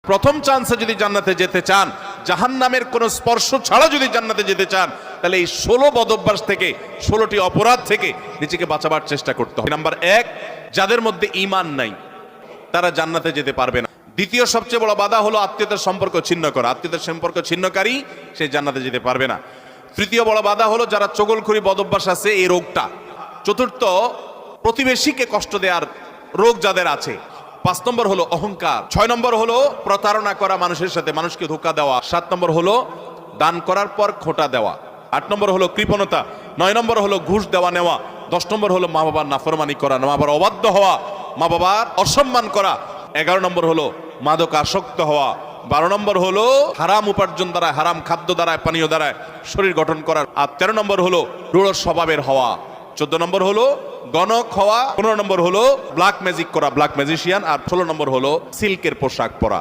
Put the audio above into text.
প্রথম চান্সে যদি জান্নাতে যেতে চান, জাহান্নামের কোনো স্পর্শ ছাড়া যদি জান্নাতে যেতে চান, তাহলে এই 16 বদঅভ্যাস থেকে, 16টি অপরাধ থেকে নিজেকে বাঁচাবার চেষ্টা করতে হবে। নাম্বার 1, যাদের মধ্যে ঈমান নাই তারা জান্নাতে যেতে পারবে না। দ্বিতীয় সবচেয়ে বড় বাধা হলো আত্মীয়তার সম্পর্ক ছিন্ন করা। আত্মীয়তার সম্পর্ক ছিন্নকারী সে জান্নাতে যেতে পারবে না। তৃতীয় বড় বাধা হলো যারা চগলখড়ি বদঅভ্যাস আছে, এই রোগটা। চতুর্থ, প্রতিবেশীকে কষ্ট দেওয়ার রোগ যাদের আছে। 5 নম্বর হলো অহংকার। 6 নম্বর হলো প্রতারণা করা, মানুষের সাথে মানুষকে ধোঁকা দেওয়া। 7 নম্বর হলো দান করার পর খোঁটা দেওয়া। 8 নম্বর হলো কৃপণতা। 9 নম্বর হলো ঘুষ দেওয়া নেওয়া। 10 নম্বর হলো মা বাবার নাফরমানি করা, মা বাবার অবাধ্য হওয়া, মা বাবার অসম্মান করা। 11 নম্বর হলো মাদক আসক্ত হওয়া। 12 নম্বর হলো হারাম উপার্জন দ্বারা, হারাম খাদ্য দ্বারা, পানীয় দ্বারা শরীর গঠন করার। আর 13 নম্বর হলো রূঢ় স্বভাবের হওয়া। 14 নম্বর হলো গণক হওয়া। 15 নম্বর হলো ব্ল্যাক ম্যাজিক করা, ব্ল্যাক ম্যাজিশিয়ান। আর 16 নম্বর হলো সিল্কের পোশাক পরা।